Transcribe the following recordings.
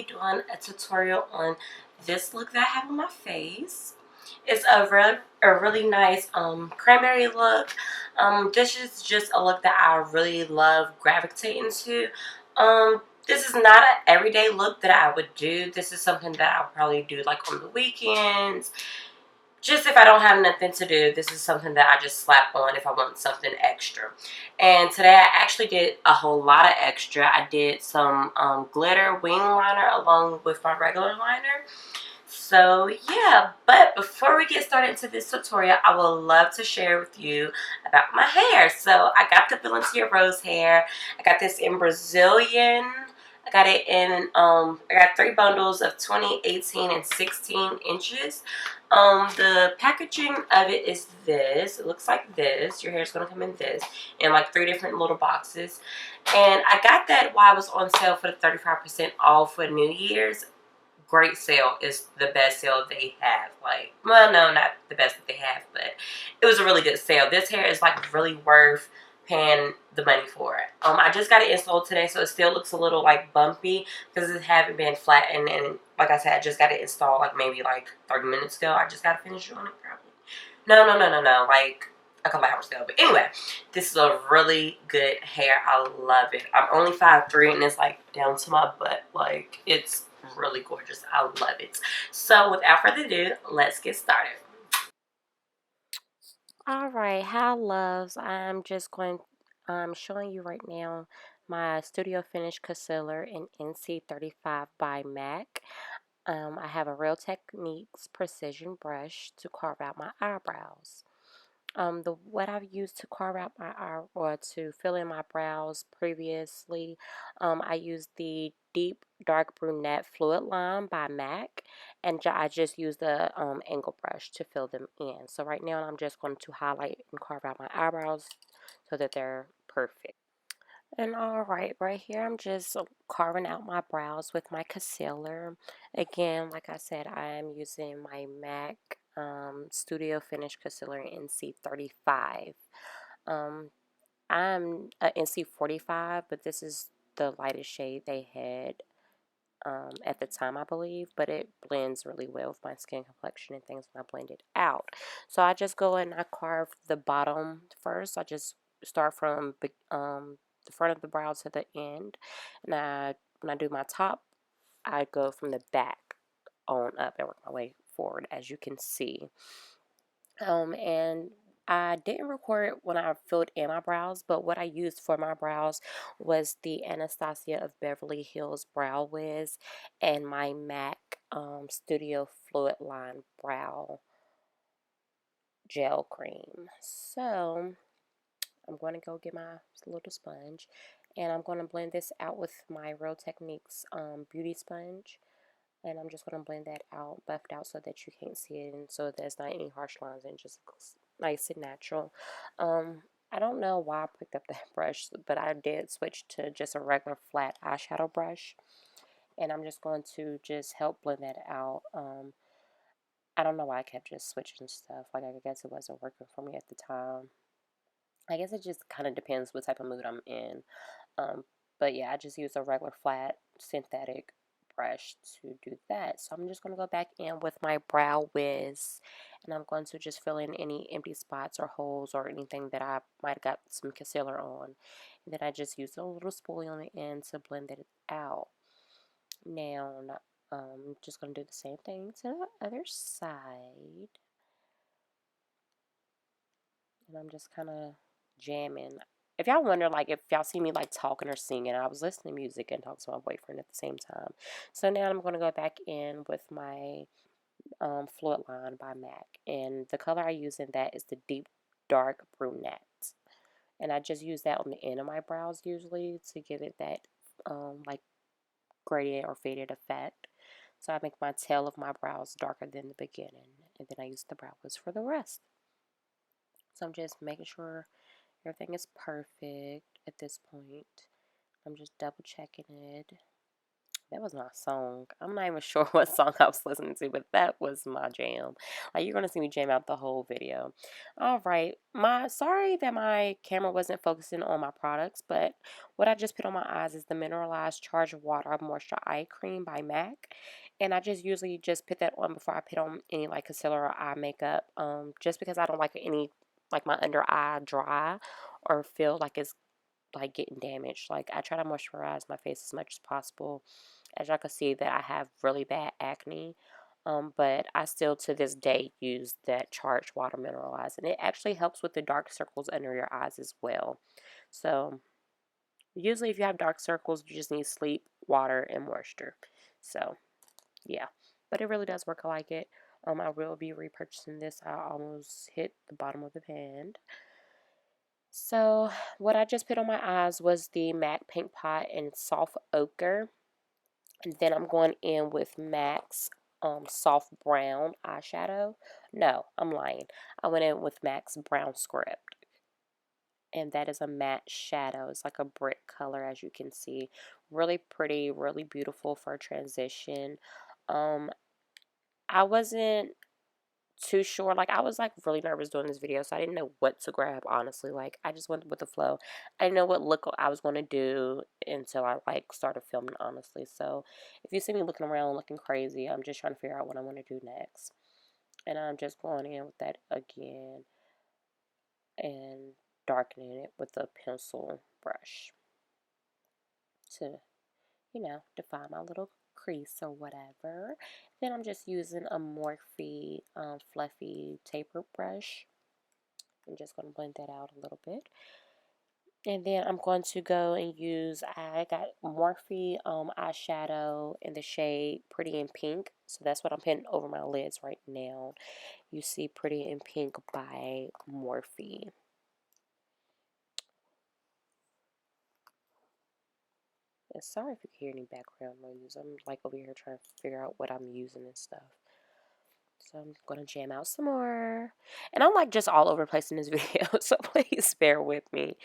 doing a tutorial on this look that I have on my face. It's a really nice cranberry look. This is just a look that I really love gravitating to. This is not an everyday look that I would do. This is something that I'll probably do like on the weekends. Just if I don't have nothing to do, this is something that I just slap on if I want something extra. And today I actually did a whole lot of extra. I did some glitter wing liner along with my regular liner. So yeah, but before we get started into this tutorial, I would love to share with you about my hair. So I got the Valencia rose hair. I got this in Brazilian. I got it in, I got 3 bundles of 20, 18, and 16 inches. The packaging of it is this. It looks like this. Your hair is going to come in this. In like 3 different little boxes. And I got that while I was on sale for the 35% off for New Year's. Great sale. Is the best sale they have. Like, well, no, not the best that they have, but it was a really good sale. This hair is like really worth paying the money for it. I just got it installed today, so it still looks a little like bumpy because it haven't been flattened. And like I said, I just got it installed like maybe like 30 minutes ago. I just got to finish on it probably. No, like a couple hours ago. But anyway, this is a really good hair. I love it. I'm only 5'3" and it's like down to my butt. Like, it's really gorgeous. I love it. So without further ado, let's get started. Alright, hi loves. I'm showing you right now my Studio Finish Concealer in NC35 by MAC. I have a Real Techniques precision brush to carve out my eyebrows. What I've used to carve out my eye or to fill in my brows previously, I used the Deep Dark Brunette Fluid Line by MAC, and I just used the angle brush to fill them in. So right now I'm just going to highlight and carve out my eyebrows so that they're perfect. And alright, right here I'm just carving out my brows with my concealer. Again, like I said, I am using my MAC Studio Finish Concealer in NC35. I'm a NC45, but this is the lightest shade they had at the time, I believe, but it blends really well with my skin complexion and things when I blend it out. So I just go and I carve the bottom first. I just start from the front of the brow to the end, and when I do my top, I go from the back on up and work my way forward, as you can see. And I didn't record when I filled in my brows, but what I used for my brows was the Anastasia of Beverly Hills Brow Wiz and my MAC Studio Fluid Line Brow Gel Cream. So I'm going to go get my little sponge, and I'm going to blend this out with my Real Techniques beauty sponge. And I'm just going to blend that out, buffed out so that you can't see it and so there's not any harsh lines and just looks nice and natural. I don't know why I picked up that brush, but I did switch to just a regular flat eyeshadow brush. And I'm just going to just help blend that out. I don't know why I kept just switching stuff. Like, I guess it wasn't working for me at the time. I guess it just kind of depends what type of mood I'm in. But yeah, I just use a regular flat synthetic brush to do that. So I'm just going to go back in with my Brow Wiz, and I'm going to just fill in any empty spots or holes or anything that I might have got some concealer on. And then I just use a little spoolie on the end to blend it out. Now, I'm just going to do the same thing to the other side. And I'm just kind of jamming. If y'all wonder, like, if y'all see me, like, talking or singing, I was listening to music and talking to my boyfriend at the same time. So now I'm going to go back in with my Fluid Line by MAC. And the color I use in that is the Deep Dark Brunette. And I just use that on the end of my brows usually to give it that, like, gradient or faded effect. So I make my tail of my brows darker than the beginning. And then I use the brow wiz for the rest. So I'm just making sure everything is perfect at this point. I'm just double checking it. That was my song. I'm not even sure what song I was listening to, but that was my jam. Like, you're gonna see me jam out the whole video. All right, sorry that my camera wasn't focusing on my products, but what I just put on my eyes is the mineralized charged water moisture eye cream by MAC, and I just usually just put that on before I put on any like concealer or eye makeup. Just because I don't like any like my under eye dry or feel like it's like getting damaged. Like, I try to moisturize my face as much as possible. As y'all can see that I have really bad acne, but I still to this day use that charged water mineralizer, and it actually helps with the dark circles under your eyes as well. So usually if you have dark circles, you just need sleep, water, and moisture. So yeah, but it really does work. I like it. I will be repurchasing this. I almost hit the bottom of the pan. So what I just put on my eyes was the MAC Pink Pot in Soft Ochre. And then I'm going in with MAC's Soft Brown eyeshadow. No, I'm lying. I went in with MAC's Brown Script. And that is a matte shadow. It's like a brick color, as you can see. Really pretty, really beautiful for a transition. I wasn't too sure. Like, I was like really nervous doing this video, so I didn't know what to grab, honestly. Like, I just went with the flow. I didn't know what look I was going to do until I like started filming, honestly. So if you see me looking around looking crazy, I'm just trying to figure out what I want to do next. And I'm just going in with that again and darkening it with a pencil brush to, you know, define my little crease or whatever. Then I'm just using a Morphe fluffy tapered brush. I'm just going to blend that out a little bit. And then I'm going to go and use, I got Morphe eyeshadow in the shade Pretty in Pink. So that's what I'm putting over my lids right now. You see Pretty in Pink by Morphe. And sorry if you can hear any background noise. I'm like over here trying to figure out what I'm using and stuff. So I'm going to jam out some more. And I'm like just all over the place in this video, so please bear with me.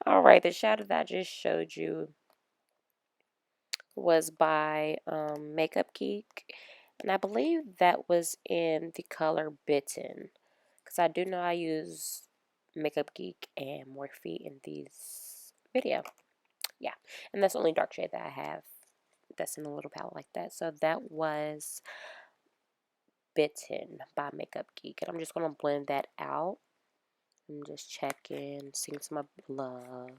Alright, the shadow that I just showed you was by Makeup Geek. And I believe that was in the color Bitten. Because I do know I use Makeup Geek and Morphe in these video. Yeah, and that's the only dark shade that I have that's in a little palette like that. So that was Bitten by Makeup Geek. And I'm just going to blend that out. I'm just checking, seeing some love.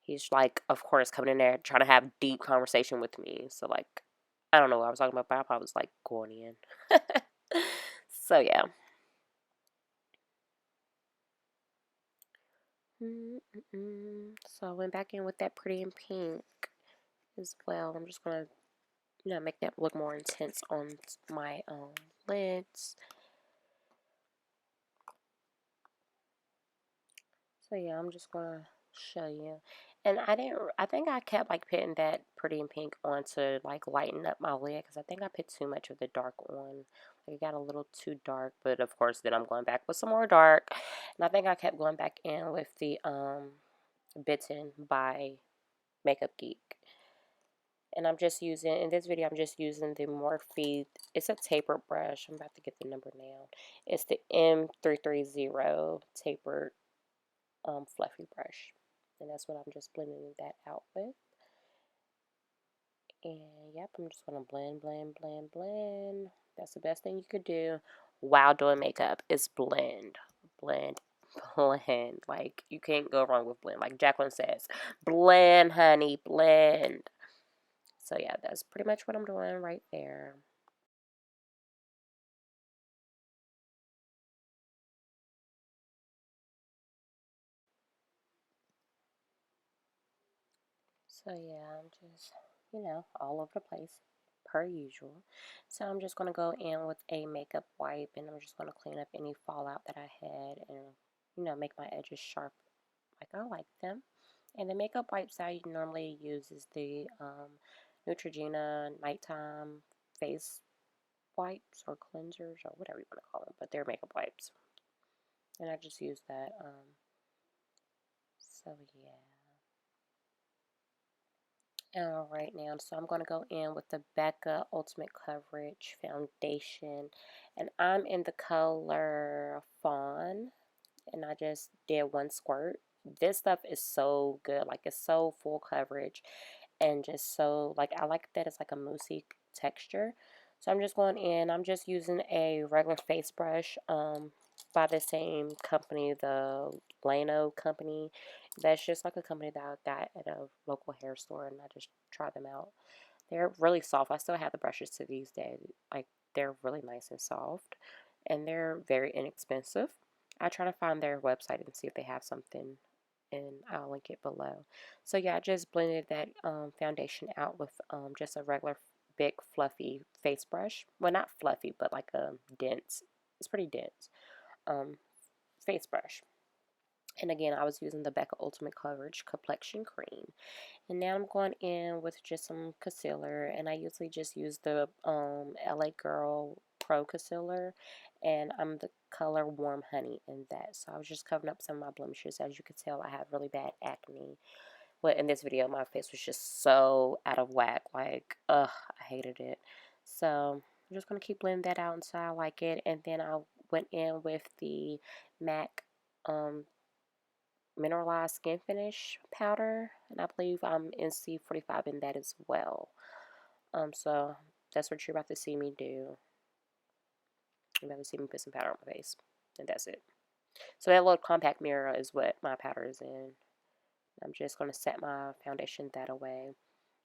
He's like, of course, coming in there trying to have deep conversation with me. So like, I don't know what I was talking about, but I probably was like going in. So yeah. So I went back in with that Pretty in Pink as well. I'm just gonna, you know, make that look more intense on my lids. So yeah, I'm just gonna show you. And I think I kept like putting that Pretty in Pink on to like lighten up my lid because I think I put too much of the dark on. Like, it got a little too dark, but of course then I'm going back with some more dark. And I think I kept going back in with the Bitten by Makeup Geek. And I'm just using, in this video, I'm just using the Morphe, it's a tapered brush. I'm about to get the number now. It's the M330 tapered fluffy brush. And that's what I'm just blending that out with. And yep, I'm just going to blend, blend, blend, blend. That's the best thing you could do while doing makeup is blend, blend, blend. Like, you can't go wrong with blend. Like Jacqueline says, blend, honey, blend. So yeah, that's pretty much what I'm doing right there. So yeah, I'm just, you know, all over the place per usual. So I'm just going to go in with a makeup wipe and I'm just going to clean up any fallout that I had and, you know, make my edges sharp like I like them. And the makeup wipes I normally use is the Neutrogena nighttime face wipes or cleansers or whatever you want to call them, but they're makeup wipes. And I just use that. So yeah. Alright now, so I'm going to go in with the Becca Ultimate Coverage Foundation, and I'm in the color Fawn, and I just did one squirt. This stuff is so good, like it's so full coverage, and just so, like, I like that it's like a moussey texture. So I'm just going in, I'm just using a regular face brush, by the same company, the Lano company. That's just like a company that I got at a local hair store, and I just tried them out. They're really soft. I still have the brushes to these days. Like, they're really nice and soft, and they're very inexpensive. I try to find their website and see if they have something, and I'll link it below. So yeah, I just blended that foundation out with just a regular big fluffy face brush. Well, not fluffy, but like a dense. It's pretty dense um, face brush. And again, I was using the Becca Ultimate Coverage Complexion Cream. And now I'm going in with just some concealer. And I usually just use the LA Girl Pro Concealer. And I'm the color Warm Honey in that. So I was just covering up some of my blemishes. As you can tell, I have really bad acne. But in this video, my face was just so out of whack. Like, ugh, I hated it. So I'm just going to keep blending that out until I like it. And then I went in with the MAC mineralized skin finish powder, and I believe I'm NC45 in that as well. So that's what you're about to see me do. You're about to see me put some powder on my face, and that's it. So that little compact mirror is what my powder is in. I'm just going to set my foundation that away.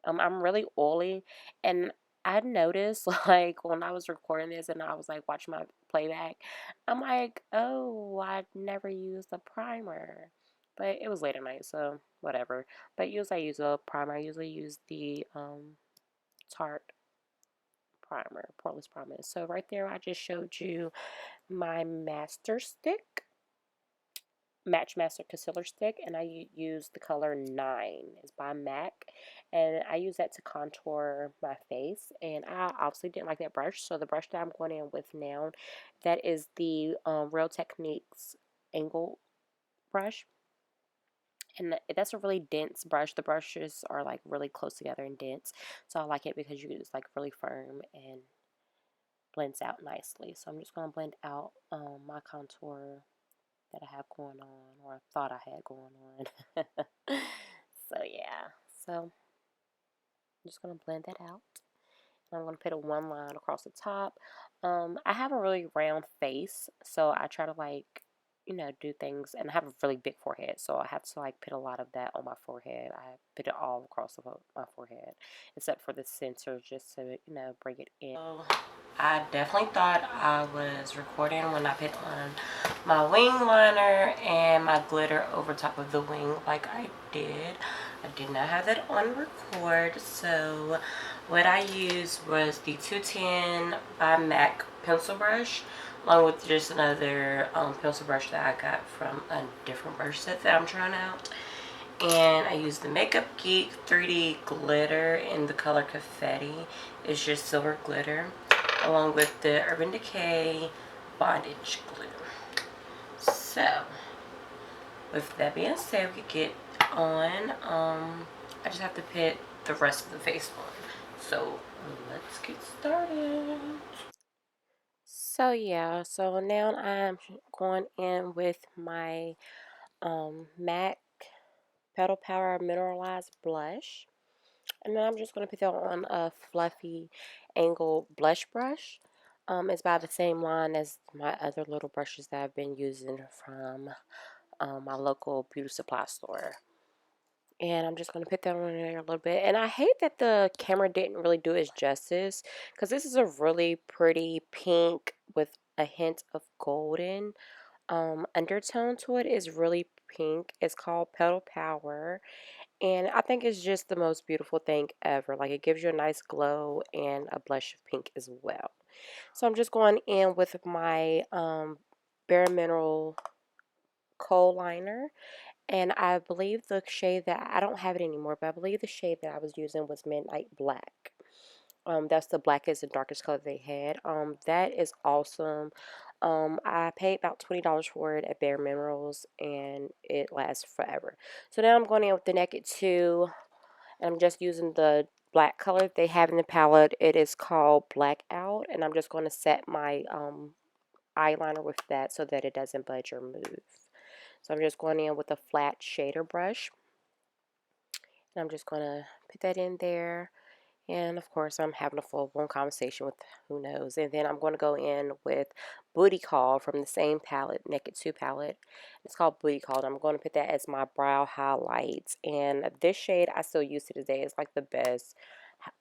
I'm really oily, and I noticed, like, when I was recording this and I was, like, watching my playback, I'm like, oh, I never used a primer. But it was late at night, so whatever. But usually I use a primer. I usually use the Tarte primer, poreless primer. So right there, I just showed you my master stick. Matchmaster concealer stick, and I use the color 9. It's by MAC, and I use that to contour my face. And I obviously didn't like that brush, so the brush that I'm going in with now, that is the Real Techniques angle brush, and that's a really dense brush. The brushes are like really close together and dense, so I like it because it's like really firm and blends out nicely. So I'm just going to blend out my contour that I have going on, or I thought I had going on. So yeah, so I'm just going to blend that out. I'm going to put a one line across the top. I have a really round face, so I try to, like, you know, do things, and I have a really big forehead, so I have to, like, put a lot of that on my forehead. I put it all across my forehead, except for the center, just to, you know, bring it in. So I definitely thought I was recording when I put on my wing liner and my glitter over top of the wing like I did. I did not have that on record, so what I used was the 210 by MAC pencil brush, along with just another pencil brush that I got from a different brush set that I'm trying out. And I used the Makeup Geek 3D glitter in the color Confetti. It's just silver glitter, along with the Urban Decay bondage glue. So with that being said, we could get on. I just have to put the rest of the face on. So let's get started. So yeah, so now I'm going in with my MAC Petal Power Mineralized Blush. And then I'm just going to put that on a fluffy angled blush brush. It's by the same line as my other little brushes that I've been using from my local beauty supply store. And I'm just going to put that on there a little bit. And I hate that the camera didn't really do it justice, because this is a really pretty pink with a hint of golden undertone to it. It's really pink. It's called Petal Power. And I think it's just the most beautiful thing ever. Like, it gives you a nice glow and a blush of pink as well. So I'm just going in with my Bare Mineral Kohl Liner. And I believe the shade that, I don't have it anymore, but I believe the shade that I was using was Midnight Black. That's the blackest and darkest color they had. That is awesome. I paid about $20 for it at Bare Minerals, and it lasts forever. So now I'm going in with the Naked 2 And I'm just using the black color they have in the palette. It is called Blackout, and I'm just going to set my eyeliner with that so that it doesn't budge or move. So I'm just going in with a flat shader brush, and I'm just going to put that in there. And of course, I'm having a full-blown conversation with who knows. And then I'm going to go in with Booty Call from the same palette, Naked 2 palette. It's called Booty Call. And I'm going to put that as my brow highlights. And this shade I still use to today. It's like the best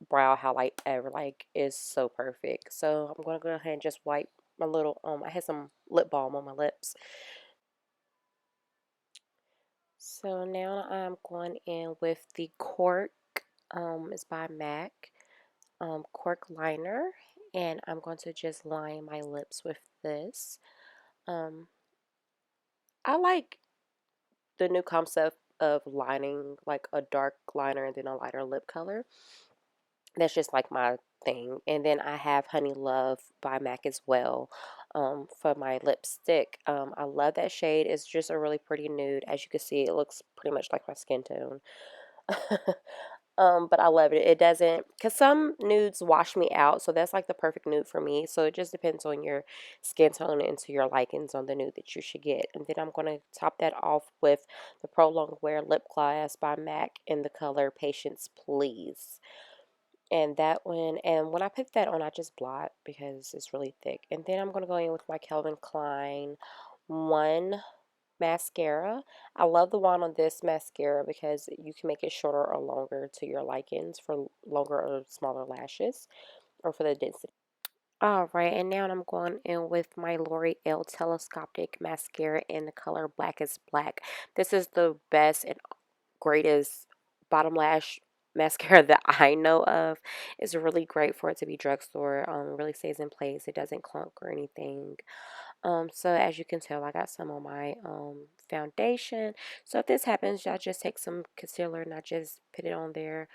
brow highlight ever. Like, it's so perfect. So I'm going to go ahead and just wipe my little, I had some lip balm on my lips. So now I'm going in with the Cork. It's by MAC. Cork liner, and I'm going to just line my lips with this. I like the new concept of lining like a dark liner and then a lighter lip color. That's just like my thing. And then I have Honey Love by MAC as well, for my lipstick. I love that shade. It's just a really pretty nude. As you can see, it looks pretty much like my skin tone. But I love it. It doesn't, because some nudes wash me out, so that's like the perfect nude for me. So it just depends on your skin tone and to your likings on the nude that you should get. And then I'm going to top that off with the Prolonged Wear Lip Gloss by MAC in the color Patience Please. And that one, and when I put that on, I just blot because it's really thick. And then I'm going to go in with my Calvin Klein One mascara. I love the one on this mascara because you can make it shorter or longer to your likings for longer or smaller lashes or for the density. Alright, and now I'm going in with my L'Oreal Telescopic Mascara in the color Black is Black. This is the best and greatest bottom lash mascara that I know of. It's really great for it to be drugstore. Really stays in place. It doesn't clunk or anything. So as you can tell, I got some on my foundation. So if this happens, I just take some concealer and I just put it on there,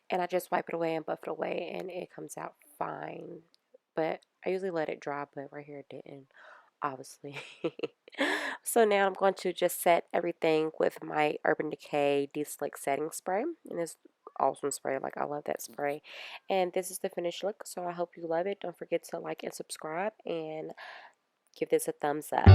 and I just wipe it away and buff it away, and it comes out fine. But I usually let it dry, but right here it didn't, obviously. So now I'm going to just set everything with my Urban Decay De-Slick Setting Spray. And it's awesome spray. Like, I love that spray. And this is the finished look. So I hope you love it. Don't forget to like and subscribe and give this a thumbs up.